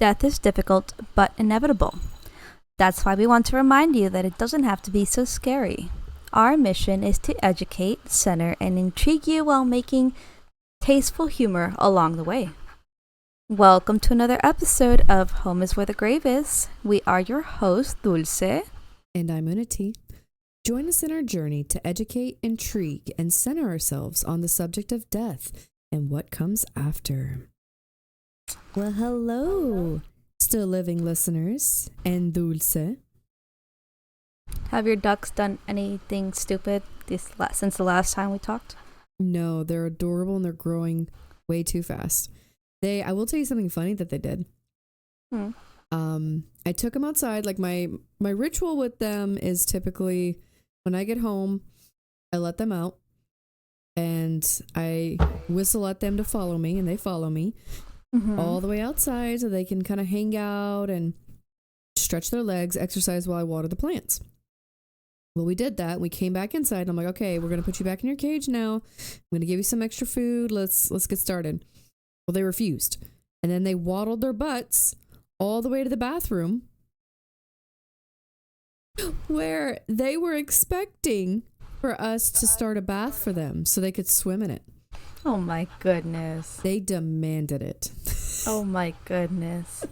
Death is difficult but inevitable. That's why we want to remind you that it doesn't have to be so scary. Our mission is to educate, center, and intrigue you while making tasteful humor along the way. Welcome to another episode of Home is Where the Grave Is. We are your hosts, Dulce. And I'm Unity. Join us in our journey to educate, intrigue, and center ourselves on the subject of death and what comes after. Well, hello, still living listeners, and Dulce. Have your ducks done anything stupid since the last time we talked? No, they're adorable and they're growing way too fast. I will tell you something funny that they did. I took them outside. Like my ritual with them is typically when I get home, I let them out and I whistle at them to follow me, and they follow me all the way outside so they can kind of hang out and stretch their legs, exercise while I water the plants. Well, we did that. We came back inside and I'm like, okay, we're going to put you back in your cage now. I'm going to give you some extra food. Let's get started. Well, they refused. And then they waddled their butts all the way to the bathroom where they were expecting for us to start a bath for them so they could swim in it. Oh my goodness. They demanded it. Oh my goodness.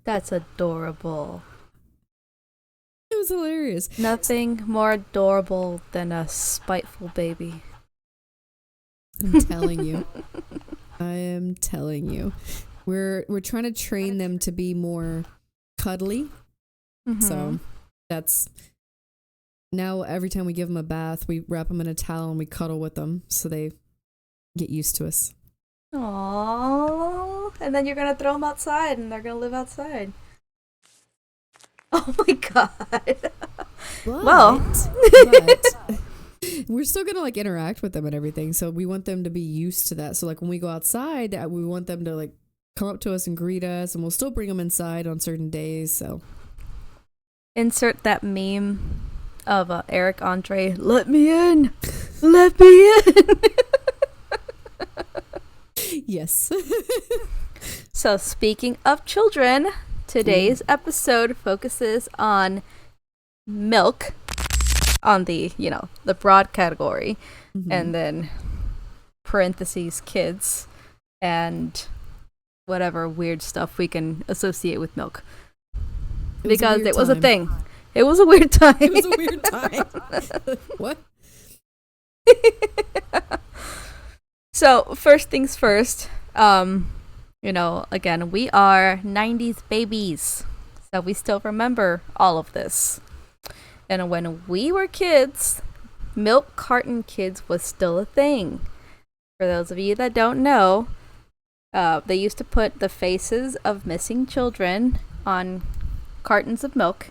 That's adorable. It was hilarious. Nothing more adorable than a spiteful baby. I'm telling you. I am telling you. We're trying to train them to be more cuddly. So that's now every time we give them a bath, we wrap them in a towel and we cuddle with them so they get used to us. Aww. And then you're going to throw them outside and they're going to live outside. Oh my god. But we're still going to like interact with them and everything. So we want them to be used to that. So like when we go outside, we want them to like come up to us and greet us, and we'll still bring them inside on certain days. So insert that meme of Eric Andre, let me in. Let me in. Yes. So speaking of children, today's episode focuses on milk, on the broad category, and then parentheses kids and whatever weird stuff we can associate with milk. Because it was a thing. It was a weird time. It was a weird time. What? So, first things first, again, we are 90s babies, so we still remember all of this. And when we were kids, milk carton kids was still a thing. For those of you that don't know, they used to put the faces of missing children on cartons of milk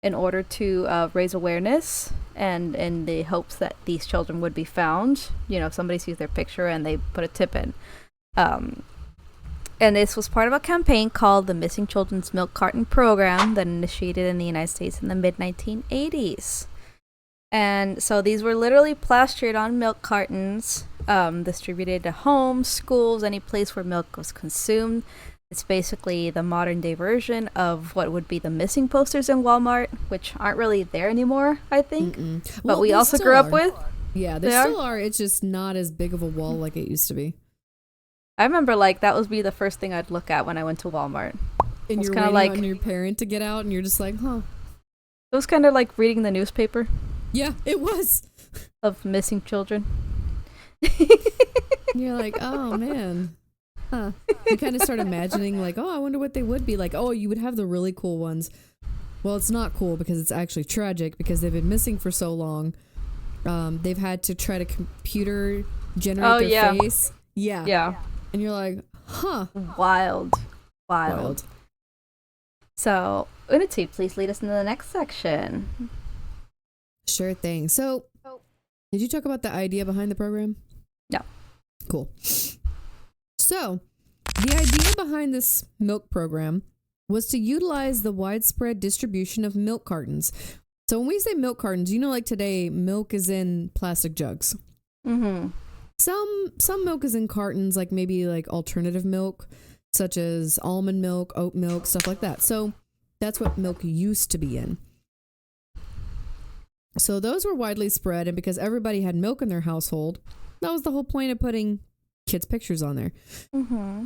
in order to raise awareness and in the hopes that these children would be found. If somebody sees their picture and they put a tip in. And this was part of a campaign called the Missing Children's Milk Carton Program that initiated in the United States in the mid-1980s. And so these were literally plastered on milk cartons, distributed to homes, schools, any place where milk was consumed. It's basically the modern day version of what would be the missing posters in Walmart, which aren't really there anymore, I think. But well, we also grew up with. Yeah, they still are. It's just not as big of a wall like it used to be. I remember that would be the first thing I'd look at when I went to Walmart. And you're waiting on your parent to get out and you're just like, huh. It was kind of like reading the newspaper. Yeah, it was. Of missing children. You're like, oh man. Huh. You kind of start imagining like, oh, I wonder what they would be like. Oh, you would have the really cool ones. Well, it's not cool because it's actually tragic because they've been missing for so long. They've had to try to computer generate their face. Yeah. Yeah. And you're like, huh. Wild. So, Unity, please lead us into the next section. Sure thing. So, did you talk about the idea behind the program? No. Cool. So, the idea behind this milk program was to utilize the widespread distribution of milk cartons. So when we say milk cartons, like today, milk is in plastic jugs. Some milk is in cartons, like maybe like alternative milk. such as almond milk, oat milk, stuff like that. So that's what milk used to be in. So those were widely spread, and because everybody had milk in their household, that was the whole point of putting kids' pictures on there. Mm-hmm.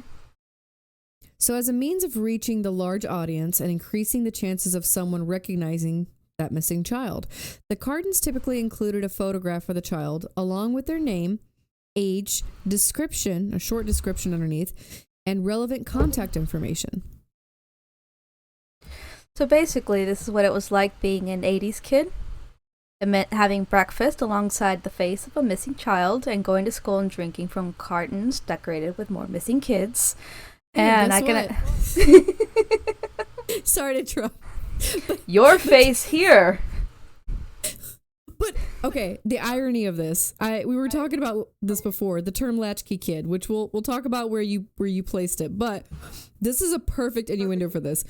So as a means of reaching the large audience and increasing the chances of someone recognizing that missing child, the cartons typically included a photograph of the child along with their name, age, description, a short description underneath, and relevant contact information. So basically, this is what it was like being an 80s kid. It meant having breakfast alongside the face of a missing child and going to school and drinking from cartons decorated with more missing kids. And I can... Sorry to interrupt. Your face here. But okay, the irony of this, we were talking about this before, the term latchkey kid, which we'll talk about where you placed it, but this is a perfect innuendo for this.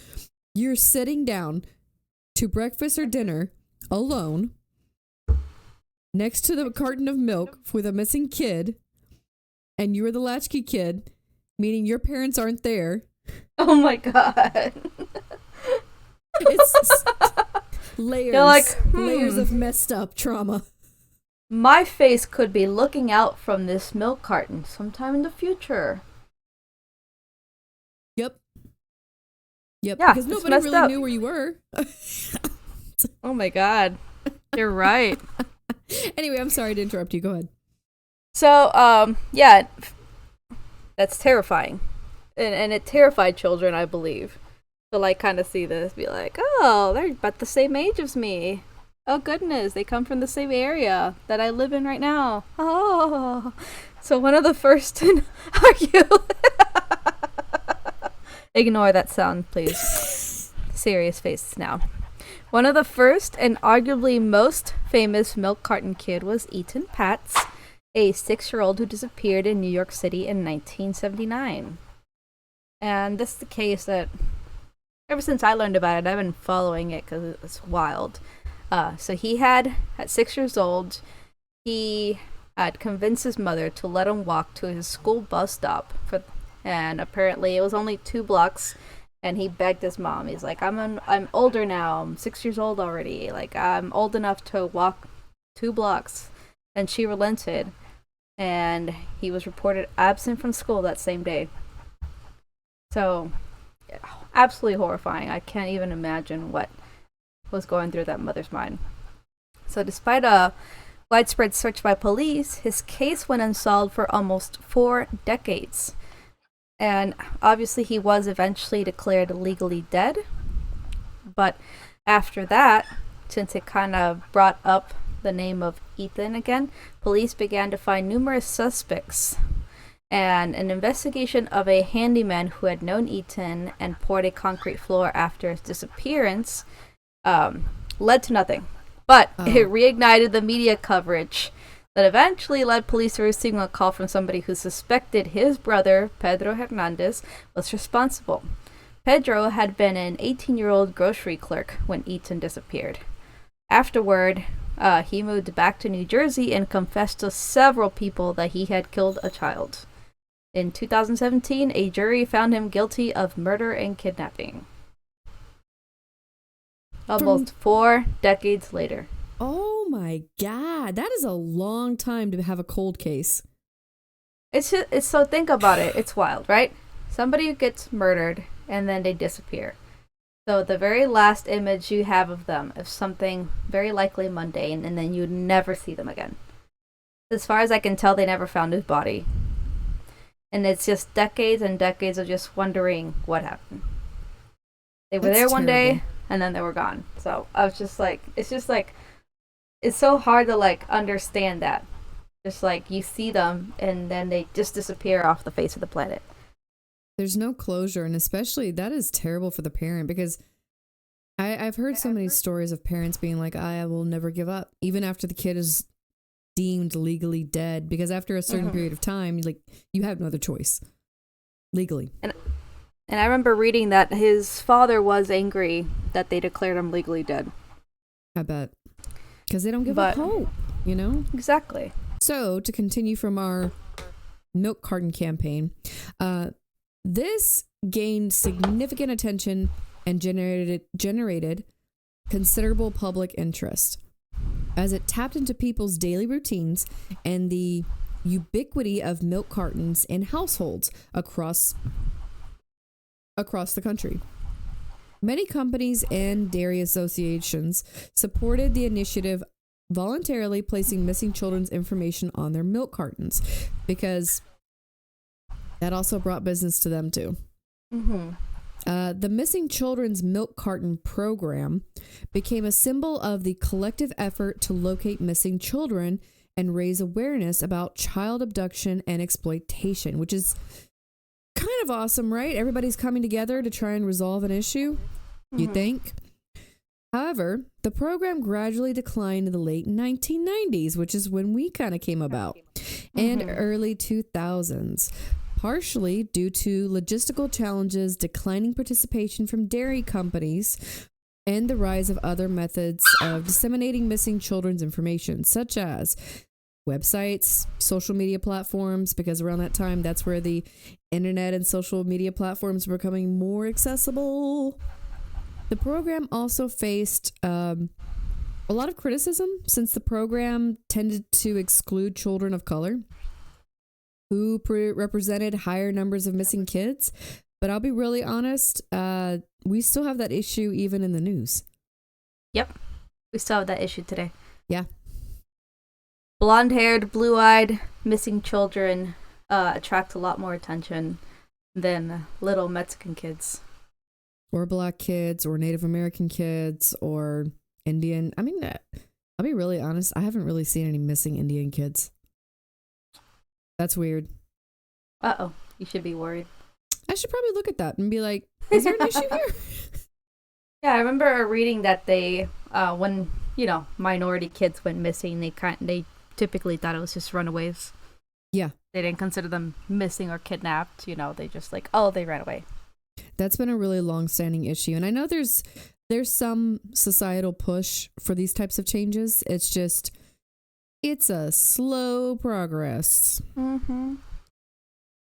You're sitting down to breakfast or dinner alone next to the carton of milk with a missing kid, and you're the latchkey kid, meaning your parents aren't there. Oh my god. It's layers. You're like, layers of messed up trauma. My face could be looking out from this milk carton sometime in the future. Yep. Yeah, because nobody really knew where you were. Oh my god. You're right. Anyway, I'm sorry to interrupt you. Go ahead. So, yeah, that's terrifying. And it terrified children, I believe. To, like, kind of see this, be like, oh, they're about the same age as me. Oh, goodness, they come from the same area that I live in right now. Oh. So one of the first to argue... Ignore that sound, please. Serious face now. One of the first and arguably most famous milk carton kid was Ethan Patz, a 6-year-old who disappeared in New York City in 1979. And this is the case that, ever since I learned about it, I've been following it because it's wild. So he had, at 6 years old, he had convinced his mother to let him walk to his school bus stop and apparently it was only 2 blocks, and he begged his mom. He's like, I'm older now. I'm 6 years old already. Like, I'm old enough to walk 2 blocks. And she relented, and he was reported absent from school that same day. So, yeah, absolutely horrifying. I can't even imagine what was going through that mother's mind. So, despite a widespread search by police, his case went unsolved for almost 4 decades. And obviously he was eventually declared legally dead. But after that, since it kind of brought up the name of Ethan again, police began to find numerous suspects. And an investigation of a handyman who had known Ethan and poured a concrete floor after his disappearance led to nothing. But it reignited the media coverage that eventually led police to receiving a call from somebody who suspected his brother, Pedro Hernandez, was responsible. Pedro had been an 18-year-old grocery clerk when Ethan disappeared. Afterward, he moved back to New Jersey and confessed to several people that he had killed a child. In 2017, a jury found him guilty of murder and kidnapping. Almost 4 decades later. Oh my god, that is a long time to have a cold case. It's so, think about it. It's wild, right? Somebody gets murdered and then they disappear. So the very last image you have of them is something very likely mundane, and then you never see them again. As far as I can tell, they never found his body. And it's just decades and decades of just wondering what happened. They were there one day and then they were gone. So I was just like, it's so hard to, like, understand that. Just, like, you see them, and then they just disappear off the face of the planet. There's no closure, and especially, that is terrible for the parent, because I've heard so many stories of parents being like, I will never give up, even after the kid is deemed legally dead, because after a certain period of time, like, you have no other choice, legally. And I remember reading that his father was angry that they declared him legally dead. I bet. Because they don't give up hope, you know? Exactly. So, to continue from our milk carton campaign, This gained significant attention and generated considerable public interest, as it tapped into people's daily routines and the ubiquity of milk cartons in households across the country. Many companies and dairy associations supported the initiative, voluntarily placing missing children's information on their milk cartons, because that also brought business to them too. Mm-hmm. The Missing Children's Milk Carton Program became a symbol of the collective effort to locate missing children and raise awareness about child abduction and exploitation, which is kind of awesome, right? Everybody's coming together to try and resolve an issue, you think? However, the program gradually declined in the late 1990s, which is when we kind of came about, and early 2000s. Partially due to logistical challenges, declining participation from dairy companies, and the rise of other methods of disseminating missing children's information, such as websites, social media platforms, because around that time, that's where the internet and social media platforms were becoming more accessible. The program also faced a lot of criticism, since the program tended to exclude children of color who represented higher numbers of missing kids. But I'll be really honest, we still have that issue even in the news. Yep. We still have that issue today. Yeah. Blonde-haired, blue-eyed, missing children attract a lot more attention than little Mexican kids. Or black kids, or Native American kids, or Indian. I mean, I'll be really honest, I haven't really seen any missing Indian kids. That's weird. Uh-oh. You should be worried. I should probably look at that and be like, is there an issue here? Yeah, I remember reading that they, when, minority kids went missing, they typically thought it was just runaways. Yeah. They didn't consider them missing or kidnapped. They just they ran away. That's been a really long-standing issue. And I know there's some societal push for these types of changes. It's just... it's a slow progress. Mm-hmm.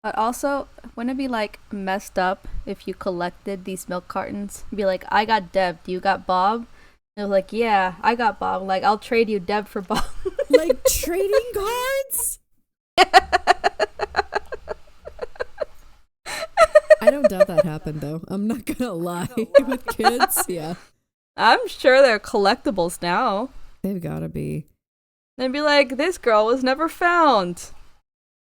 But also, wouldn't it be messed up if you collected these milk cartons? Be like, I got Deb, do you got Bob? And it was like, yeah, I got Bob. I'll trade you Deb for Bob. Like trading cards? I don't doubt that happened though. I'm not gonna lie. With kids, yeah. I'm sure they're collectibles now. They've gotta be. And be like, this girl was never found.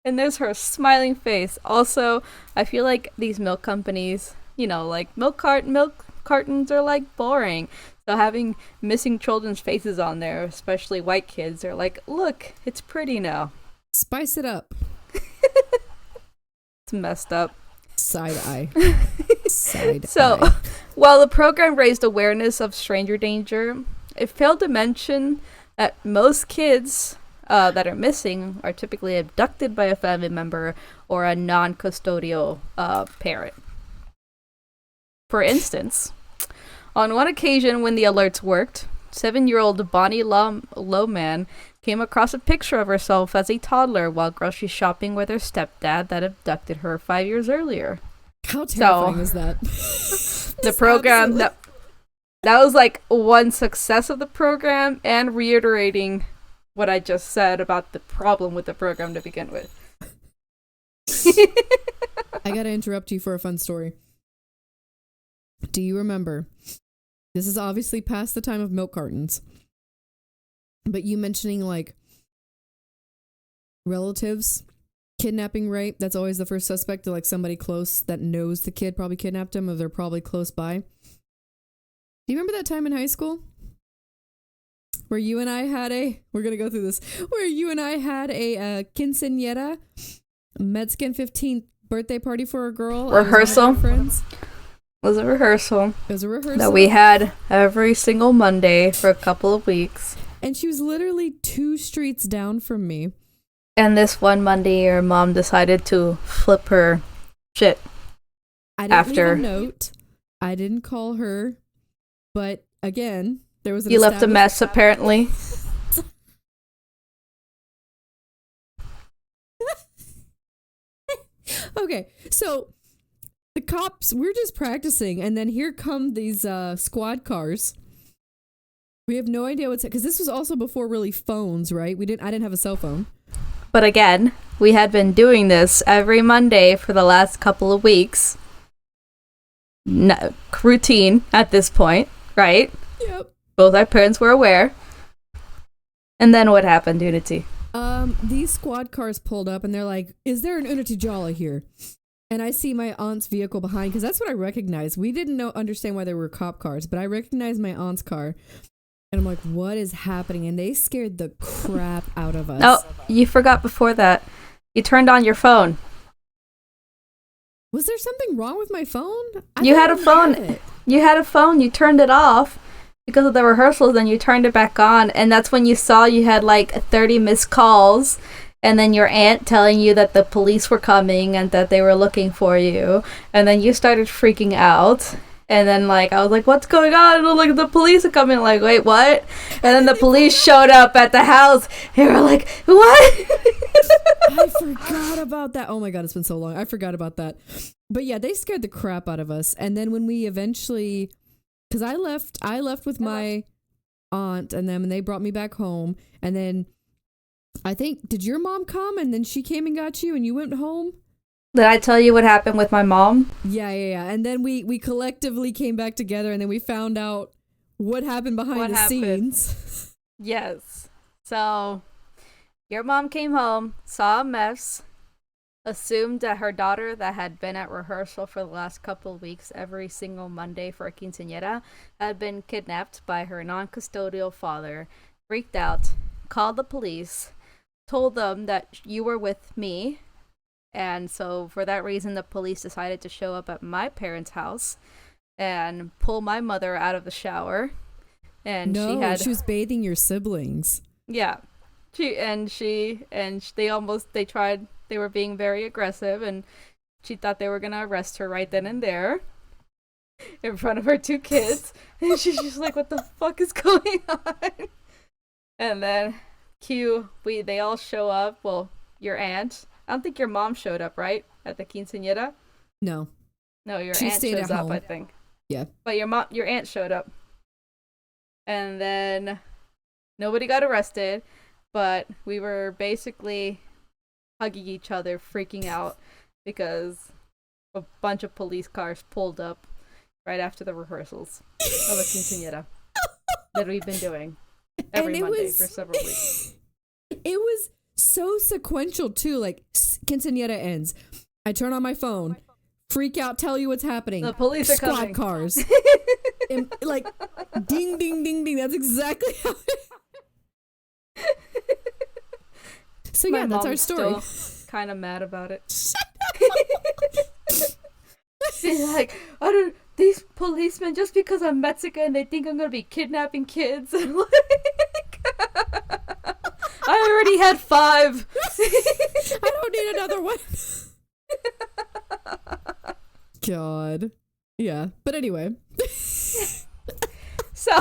And there's her smiling face. Also, I feel like these milk companies, milk cartons are boring. So having missing children's faces on there, especially white kids, are like, look, it's pretty now. Spice it up. It's messed up. Side eye. Eye. So, while the program raised awareness of stranger danger, it failed to mention that most kids that are missing are typically abducted by a family member or a non-custodial parent. For instance, on one occasion when the alerts worked, 7-year-old Bonnie Lowman came across a picture of herself as a toddler while grocery shopping with her stepdad that abducted her 5 years earlier. How terrifying is that? The program... That was one success of the program, and reiterating what I just said about the problem with the program to begin with. I gotta interrupt you for a fun story. Do you remember? This is obviously past the time of milk cartons. But you mentioning relatives kidnapping, right? That's always the first suspect, to somebody close that knows the kid probably kidnapped him, or they're probably close by. Do you remember that time in high school where you and I had we're going to go through this, where you and I had a quinceañera, Mexican 15th birthday party for a girl? Rehearsal? Friends. It was a rehearsal. It was a rehearsal. That we had every single Monday for a couple of weeks. And she was literally 2 streets down from me. And this one Monday, your mom decided to flip her shit. I didn't leave a note. I didn't call her. But again, there was you left a mess, apparently. Okay, so the cops, we're just practicing, and then here come these squad cars. We have no idea what's, because this was also before really phones, right? I didn't have a cell phone. But again, we had been doing this every Monday for the last couple of weeks. No, routine at this point, right? Yep. Both our parents were aware. And then what happened, Unity? These squad cars pulled up, and they're like, "Is there an Unity Jala here?" And I see my aunt's vehicle behind, because that's what I recognized. We didn't understand why there were cop cars, but I recognized my aunt's car. And I'm like, what is happening? And they scared the crap out of us. Oh, you forgot before that. You turned on your phone. Was there something wrong with my phone? You had a phone. You had a phone. You turned it off because of the rehearsals, then you turned it back on. And that's when you saw you had like 30 missed calls. And then your aunt telling you that the police were coming and that they were looking for you. And then you started freaking out. And then, like, I was like, what's going on? And like, the police are coming. Like, wait, what? And then the police showed up at the house. They were like, what? I forgot about that. Oh my God, it's been so long. I forgot about that. But yeah, they scared the crap out of us. And then when we eventually, because I left with my aunt and them, and they brought me back home. And then I think, did your mom come? And then she came and got you and you went home? Did I tell you what happened with my mom? Yeah. And then we collectively came back together, and then we found out what happened behind the scenes. Yes. So, your mom came home, saw a mess, assumed that her daughter that had been at rehearsal for the last couple of weeks every single Monday for a quinceañera had been kidnapped by her non-custodial father, freaked out, called the police, told them that you were with me. And so for that reason, the police decided to show up at my parents' house and pull my mother out of the shower. And she was bathing your siblings. Yeah. They were being very aggressive, and she thought they were going to arrest her right then and there in front of her two kids. And she's just like, what the fuck is going on? And then they all show up. Well, your aunt. I don't think your mom showed up, right? At the quinceañera? No. No, your aunt shows up, I think. Yeah. But your aunt showed up. And then nobody got arrested, but we were basically hugging each other, freaking out because a bunch of police cars pulled up right after the rehearsals of the quinceañera that we've been doing every Monday for several weeks. It was so sequential too. Like, quinceañera ends, I turn on my phone, freak out, tell you what's happening. The police are coming. Squad cars. And, like, ding, ding, ding, ding. That's exactly how So yeah, that's our story. Kind of mad about it. Shut up. She's like, these policemen, just because I'm Mexican, they think I'm gonna be kidnapping kids. And like, I already had 5. I don't need another one. God. Yeah. But anyway. So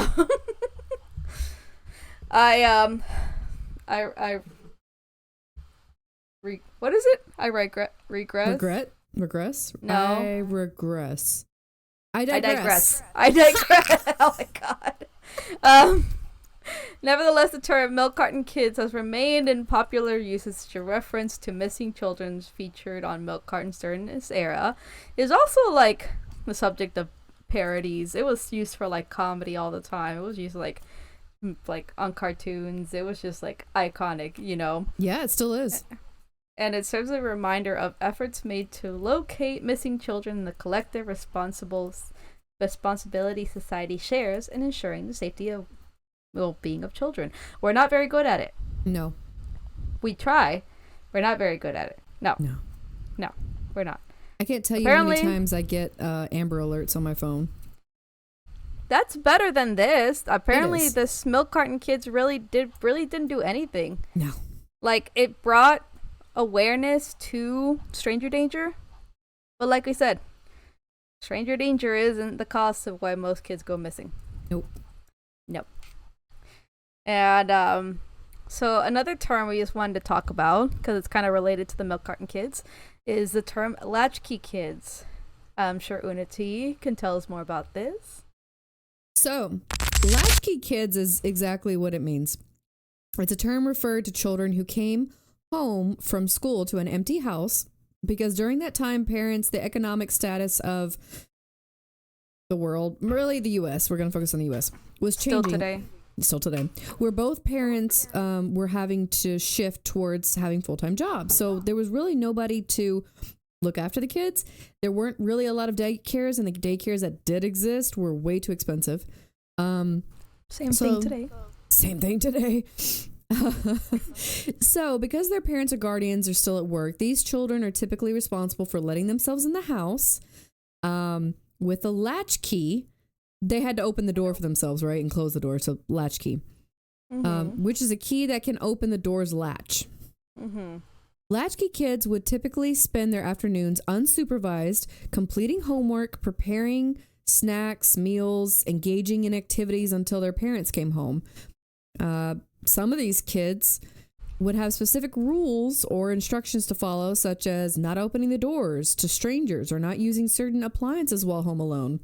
what is it? I regress? Regress? No. I regress. I digress. Oh my God. Nevertheless, the term milk carton kids has remained in popular use as a reference to missing children featured on milk cartons during this era. It is also like the subject of parodies. It was used for like comedy all the time. It was used like on cartoons. It was just like iconic, you know. Yeah, it still is. And it serves as a reminder of efforts made to locate missing children and the collective responsibility society shares in ensuring the safety of well-being of children. We're not very good at it. No. We try. We're not very good at it. No, we're not. I can't tell you how many times I get Amber Alerts on my phone. That's better than this. Apparently, this milk carton kids really didn't do anything. No. Like, it brought awareness to stranger danger, but like we said, stranger danger isn't the cause of why most kids go missing. Nope. And so another term we just wanted to talk about, because it's kind of related to the milk carton kids, is the term Latchkey Kids. I'm sure Unity can tell us more about this. So, Latchkey Kids is exactly what it means. It's a term referred to children who came home from school to an empty house because during that time, parents, the economic status of the world, really the U.S., we're going to focus on the U.S., was changing. Still today. Where both parents were having to shift towards having full-time jobs. So there was really nobody to look after the kids. There weren't really a lot of daycares, and the daycares that did exist were way too expensive. Same thing today. Same thing today. So because their parents or guardians are still at work, these children are typically responsible for letting themselves in the house. With a latchkey, they had to open the door for themselves, right? And close the door. So latchkey, which is a key that can open the door's latch. Latchkey kids would typically spend their afternoons unsupervised, completing homework, preparing snacks, meals, engaging in activities until their parents came home. Some of these kids would have specific rules or instructions to follow, such as not opening the doors to strangers or not using certain appliances while home alone.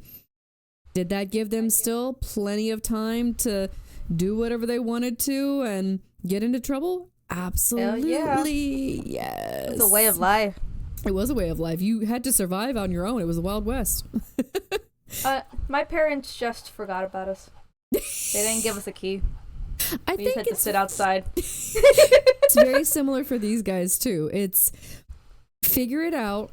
Did that give them still plenty of time to do whatever they wanted to and get into trouble? Absolutely, yes. It's a way of life. It was a way of life. You had to survive on your own. It was the Wild West. My parents just forgot about us. They didn't give us a key. We just had to sit outside. It's very similar for these guys, too. It's figure it out.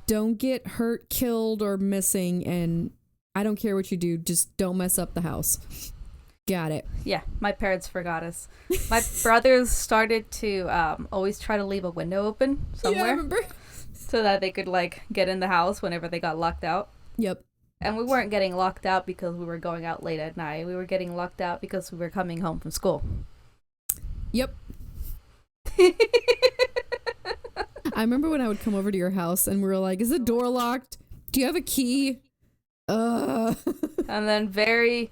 Don't get hurt, killed, or missing, and I don't care what you do, just don't mess up the house. Got it. Yeah, my parents forgot us. My brothers started to always try to leave a window open somewhere. Yeah, I remember. So that they could, get in the house whenever they got locked out. Yep. And we weren't getting locked out because we were going out late at night. We were getting locked out because we were coming home from school. Yep. I remember when I would come over to your house and we were like, is the door locked? Do you have a key? And then very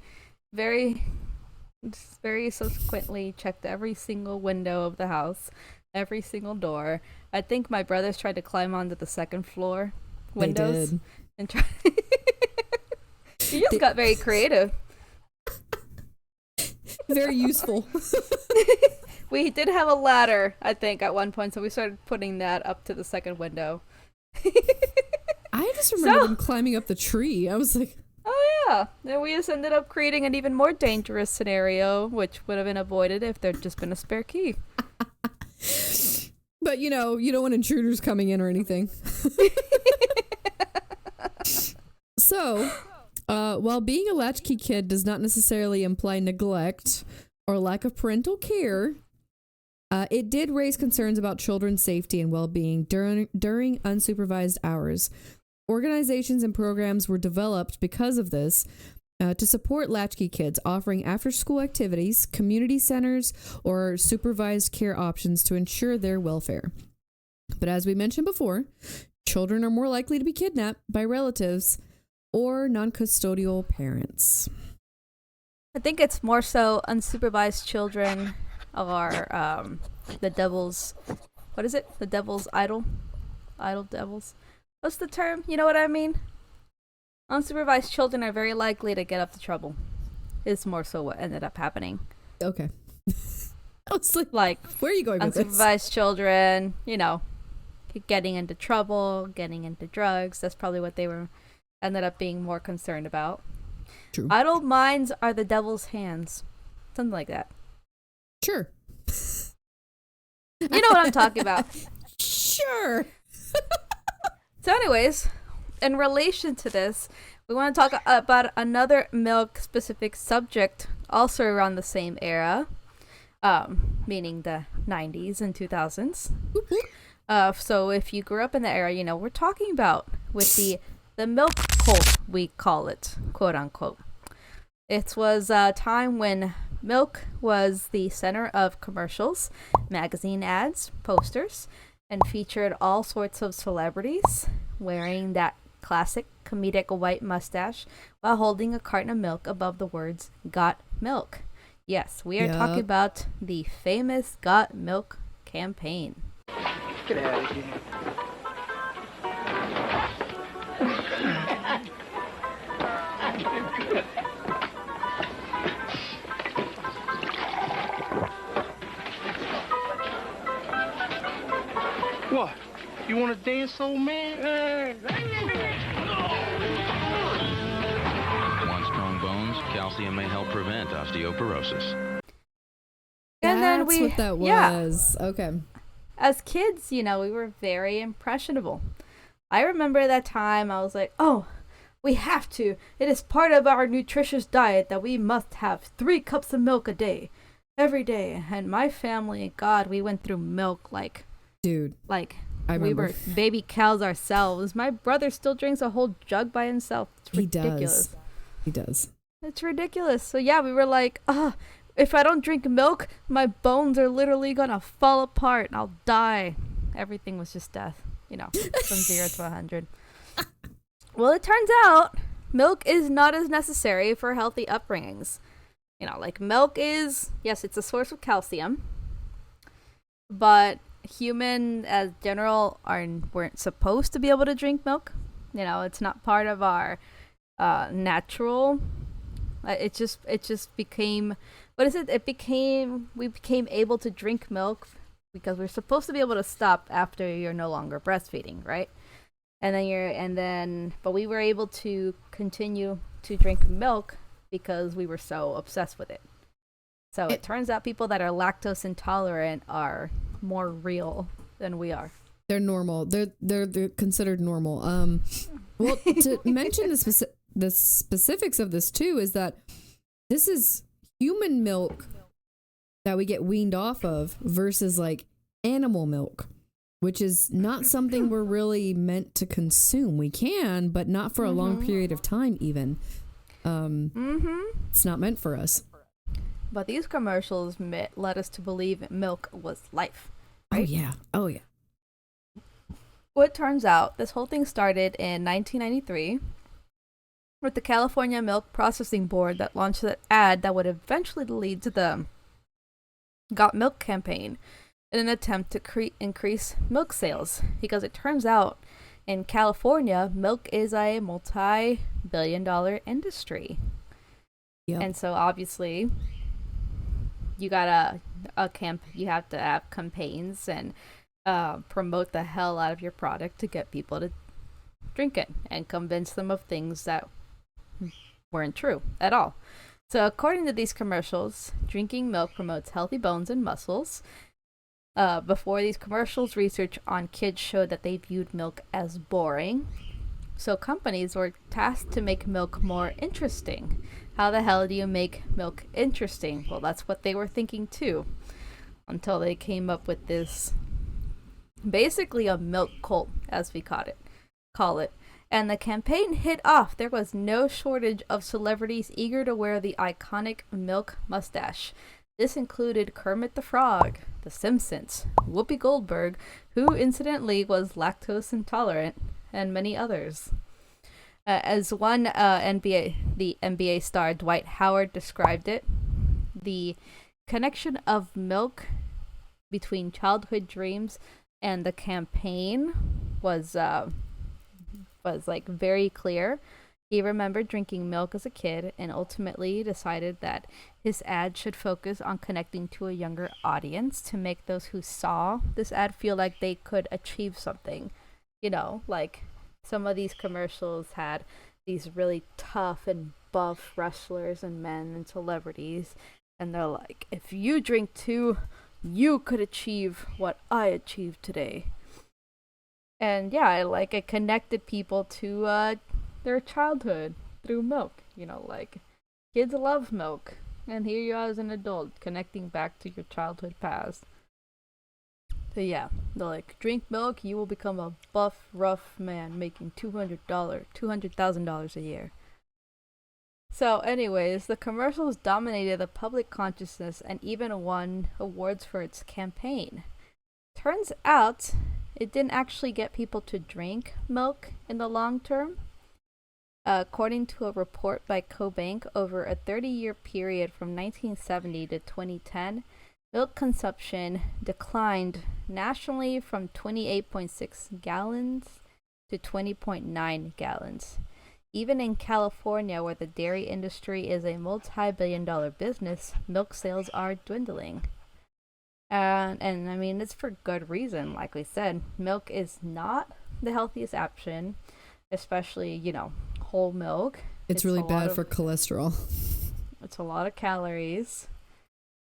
subsequently checked every single window of the house, every single door. I think my brothers tried to climb onto the second floor windows. They did. And try. You just got very creative. Very useful. We did have a ladder, I think, at one point, so we started putting that up to the second window. I just remember them climbing up the tree. I was like, oh yeah. Then we just ended up creating an even more dangerous scenario, which would have been avoided if there'd just been a spare key. But you don't want intruders coming in or anything. So, while being a latchkey kid does not necessarily imply neglect or lack of parental care, it did raise concerns about children's safety and well-being during unsupervised hours. Organizations and programs were developed because of this to support latchkey kids, offering after-school activities, community centers, or supervised care options to ensure their welfare. But as we mentioned before, children are more likely to be kidnapped by relatives or non-custodial parents. I think it's more so unsupervised children are the devil's, what is it? The devil's idol? Idol devils? What's the term? You know what I mean? Unsupervised children are very likely to get up to trouble. Is more so what ended up happening. Okay. I was like, where are you going with this? Unsupervised children, getting into trouble, getting into drugs. That's probably what they ended up being more concerned about. True. Idle minds are the devil's hands. Something like that. Sure. You know what I'm talking about. Sure. So anyways, in relation to this, we want to talk about another milk-specific subject, also around the same era, meaning the 90s and 2000s. So if you grew up in the era, we're talking about with the milk cult, we call it, quote unquote. It was a time when milk was the center of commercials, magazine ads, posters, and featured all sorts of celebrities wearing that classic comedic white mustache while holding a carton of milk above the words "Got Milk." Yes, we are talking about the famous Got Milk campaign. Get out of here. What? You want to dance, old man? On strong bones, calcium may help prevent osteoporosis. And then That's what that was. Okay. As kids, we were very impressionable. I remember that time I was like, oh, we have to. It is part of our nutritious diet that we must have 3 cups of milk a day, every day. And my family, God, we went through milk like... Dude. Like, I remember. we were baby cows ourselves. My brother still drinks a whole jug by himself. It's ridiculous. He does. It's ridiculous. So yeah, we were like, if I don't drink milk, my bones are literally gonna fall apart and I'll die. Everything was just death, from 0 to 100. Well, it turns out milk is not as necessary for healthy upbringings. Like milk is, yes, it's a source of calcium, but human as general weren't supposed to be able to drink milk. It's not part of our natural. It just became, what is it? We became able to drink milk because we're supposed to be able to stop after you're no longer breastfeeding, right? But we were able to continue to drink milk because we were so obsessed with it. So it turns out people that are lactose intolerant are more real than we are. They're normal. They're considered normal. Well, to mention the specifics of this too is that this is human milk that we get weaned off of versus like animal milk, which is not something we're really meant to consume. We can, but not for a long period of time even. It's not meant for us. But these commercials led us to believe milk was life. Right? Oh yeah. Well, it turns out this whole thing started in 1993 with the California Milk Processing Board that launched an ad that would eventually lead to the Got Milk campaign in an attempt to increase milk sales. Because it turns out in California, milk is a multi-billion-dollar industry. Yep. And so obviously you got you have to have campaigns and promote the hell out of your product to get people to drink it and convince them of things that weren't true at all. So according to these commercials, drinking milk promotes healthy bones and muscles. Before these commercials, research on kids showed that they viewed milk as boring. So companies were tasked to make milk more interesting. How the hell do you make milk interesting? Well, that's what they were thinking too, until they came up with this, basically a milk cult, as we call it. And the campaign hit off. There was no shortage of celebrities eager to wear the iconic milk mustache. This included Kermit the Frog, The Simpsons, Whoopi Goldberg, who incidentally was lactose intolerant, and many others. As one the NBA star Dwight Howard described it, the connection of milk between childhood dreams and the campaign was like very clear. He remembered drinking milk as a kid and ultimately decided that his ad should focus on connecting to a younger audience to make those who saw this ad feel like they could achieve something. Like some of these commercials had these really tough and buff wrestlers and men and celebrities, and they're like, if you drink too, you could achieve what I achieved today. And yeah, it connected people to their childhood through milk. Like kids love milk, and here you are as an adult connecting back to your childhood past. So yeah, they're like, drink milk, you will become a buff, rough man making $200,000 a year. So anyways, the commercials dominated the public consciousness and even won awards for its campaign. Turns out, it didn't actually get people to drink milk in the long term. According to a report by CoBank, over a 30-year period from 1970 to 2010, milk consumption declined nationally from 28.6 gallons to 20.9 gallons. Even in California, where the dairy industry is a multi-billion-dollar business, milk sales are dwindling. And I mean, it's for good reason. Like we said, milk is not the healthiest option, especially, whole milk. It's really bad for cholesterol. It's a lot of calories.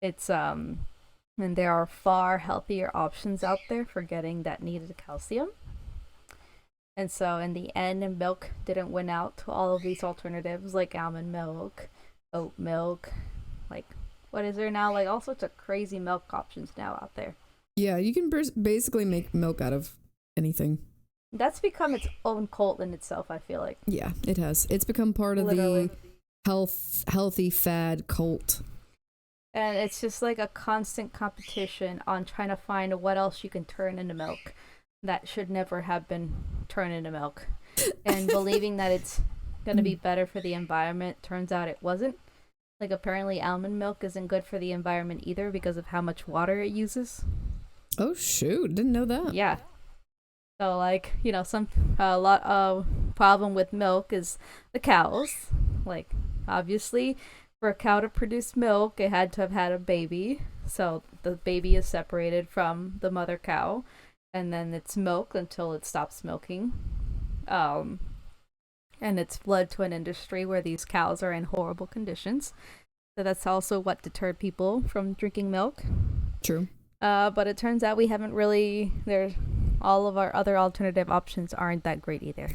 It's and there are far healthier options out there for getting that needed calcium. And so in the end, milk didn't win out to all of these alternatives like almond milk, oat milk, like what is there now? Like all sorts of crazy milk options now out there. Yeah, you can basically make milk out of anything. That's become its own cult in itself, I feel like. Yeah, it has. It's become part of the healthy fad cult. And it's just like a constant competition on trying to find what else you can turn into milk that should never have been turned into milk. And believing that it's going to be better for the environment, turns out it wasn't. Like apparently almond milk isn't good for the environment either because of how much water it uses. Oh shoot, didn't know that. Yeah. So like, a lot of problem with milk is the cows. Like obviously for a cow to produce milk, it had to have had a baby. So the baby is separated from the mother cow. And then it's milked until it stops milking. And it's led to an industry where these cows are in horrible conditions. So that's also what deterred people from drinking milk. True. But it turns out we haven't really... all of our other alternative options aren't that great either.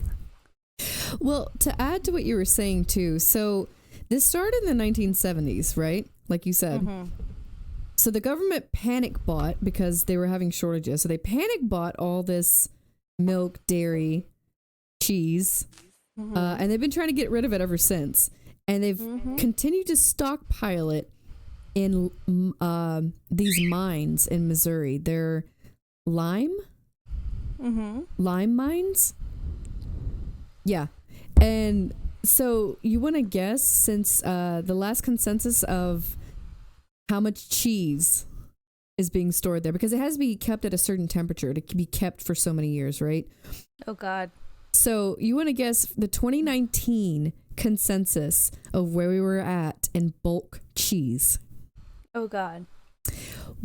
Well, to add to what you were saying too, so this started in the 1970s, right? Like you said. Mm-hmm. So the government panic bought because they were having shortages. So they panic bought all this milk, dairy, cheese, and they've been trying to get rid of it ever since. And they've continued to stockpile it in these mines in Missouri. They're lime mines. Yeah. And so you want to guess, since the last consensus of how much cheese is being stored there, because it has to be kept at a certain temperature to be kept for so many years, right? Oh God. So you want to guess the 2019 consensus of where we were at in bulk cheese. Oh God.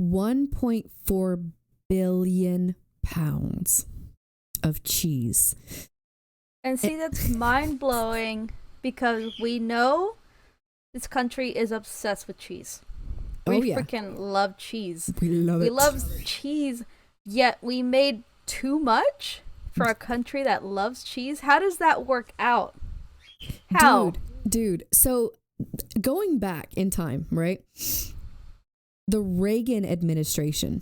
1.4 billion pounds of cheese. And see, that's mind-blowing because we know this country is obsessed with cheese. We freaking love cheese. We love it. We love cheese, yet we made too much for a country that loves cheese. How does that work out? How? Dude. So going back in time, right? The Reagan administration,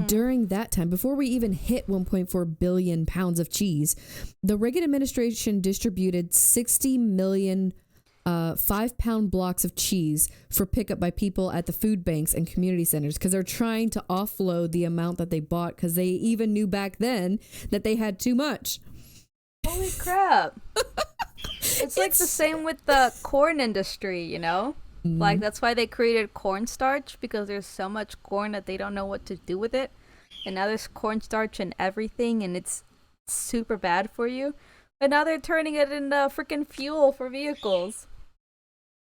during that time, before we even hit 1.4 billion pounds of cheese, the Reagan administration distributed 60 million 5-pound blocks of cheese for pickup by people at the food banks and community centers because they're trying to offload the amount that they bought because they even knew back then that they had too much. Holy crap. It's like the same with the corn industry, Like that's why they created cornstarch, because there's so much corn that they don't know what to do with it. And now there's cornstarch in everything and it's super bad for you. And now they're turning it into freaking fuel for vehicles.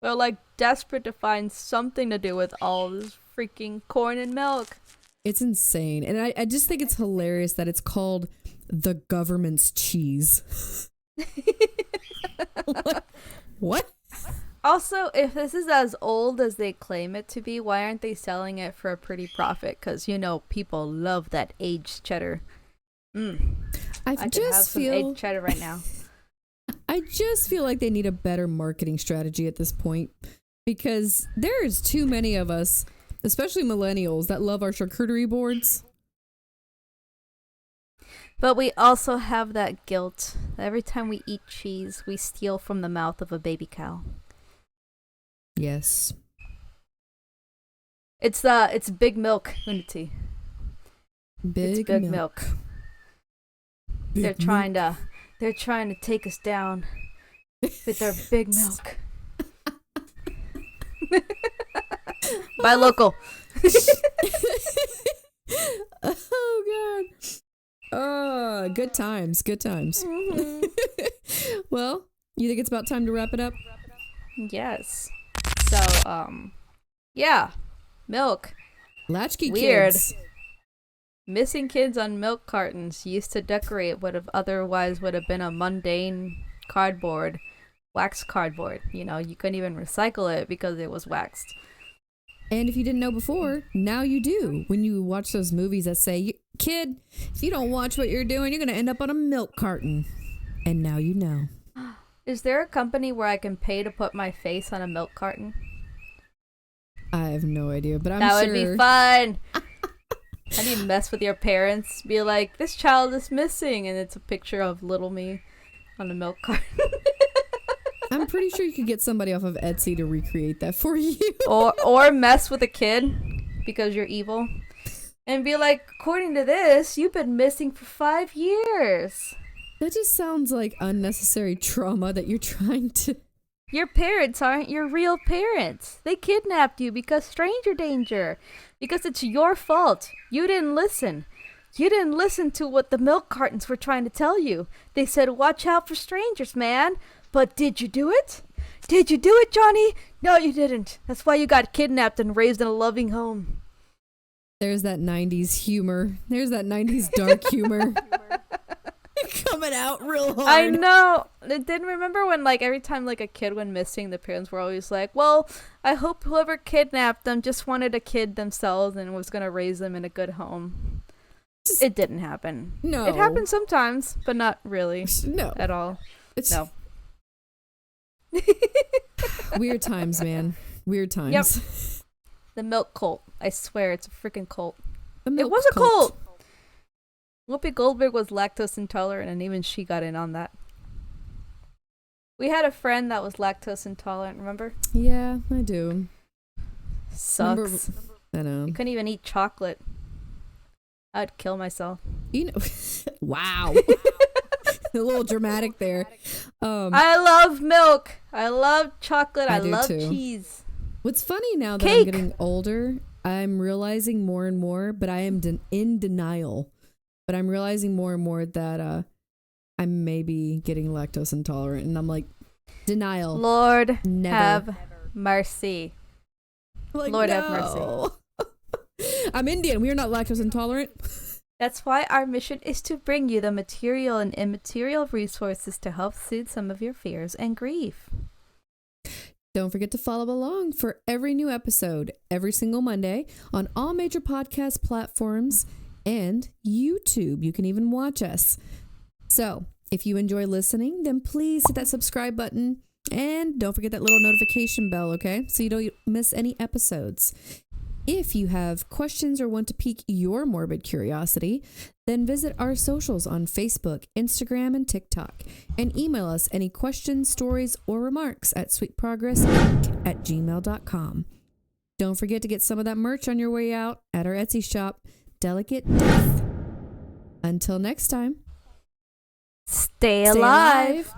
They're like desperate to find something to do with all this freaking corn and milk. It's insane. And I just think it's hilarious that it's called the government's cheese. What? Also, if this is as old as they claim it to be, why aren't they selling it for a pretty profit? Because, people love that aged cheddar. I could have some aged cheddar right now. I just feel like they need a better marketing strategy at this point, because there's too many of us, especially millennials, that love our charcuterie boards. But we also have that guilt. Every time we eat cheese, we steal from the mouth of a baby cow. Yes. It's big milk unity. Big milk. They're trying to take us down with their big milk. Buy local. Oh God. Oh, good times. Mm-hmm. Well, You think it's about time to wrap it up? Yes. So, yeah. Milk. Latchkey Weird. Kids. Missing kids on milk cartons used to decorate what otherwise would have been a mundane cardboard, wax cardboard. You know, you couldn't even recycle it because it was waxed. And if you didn't know before, now you do. When you watch those movies that say, kid, if you don't watch what you're doing, you're going to end up on a milk carton. And now you know. Is there a company where I can pay to put my face on a milk carton? I have no idea, but I'm that sure. That would be fun. How do you mess with your parents? Be like, this child is missing, and it's a picture of little me on a milk carton. I'm pretty sure you could get somebody off of Etsy to recreate that for you. or mess with a kid because you're evil. And be like, according to this, you've been missing for 5 years. That just sounds like unnecessary trauma that you're trying to... Your parents aren't your real parents. They kidnapped you because stranger danger. Because it's your fault. You didn't listen. You didn't listen to what the milk cartons were trying to tell you. They said, watch out for strangers, man. But did you do it? Did you do it, Johnny? No, you didn't. That's why you got kidnapped and raised in a loving home. There's that 90s humor. There's that 90s dark humor. Coming out real hard. I know. Didn't remember when, like, every time, like, a kid went missing, the parents were always like, well, I hope whoever kidnapped them just wanted a kid themselves and was going to raise them in a good home. It didn't happen. No. It happened sometimes, but not really. No. At all. No. Weird times, man. Weird times. Yep. The milk cult. I swear, it's a freaking cult. It was a cult. Whoopi Goldberg was lactose intolerant, and even she got in on that. We had a friend that was lactose intolerant, remember? Yeah, I do. Sucks. I know. You couldn't even eat chocolate. I'd kill myself. You know, wow. A little dramatic there. I love milk. I love chocolate. I love too. cheese. What's funny now that I'm getting older, I'm realizing more and more, but I am in denial. But I'm realizing more and more that I may be getting lactose intolerant. And I'm like, denial. Lord Never. have mercy. Like, Lord no. have mercy. I'm Indian. We are not lactose intolerant. That's why our mission is to bring you the material and immaterial resources to help soothe some of your fears and grief. Don't forget to follow along for every new episode every single Monday on all major podcast platforms and YouTube. You can even watch us. So if you enjoy listening, then please hit that subscribe button and don't forget that little notification bell, okay? So you don't miss any episodes. If you have questions or want to pique your morbid curiosity, then visit our socials on Facebook, Instagram, and TikTok, and email us any questions, stories, or remarks at sweetprogressinc@gmail.com. Don't forget to get some of that merch on your way out at our Etsy shop, Delicate Death. Until next time, Stay alive.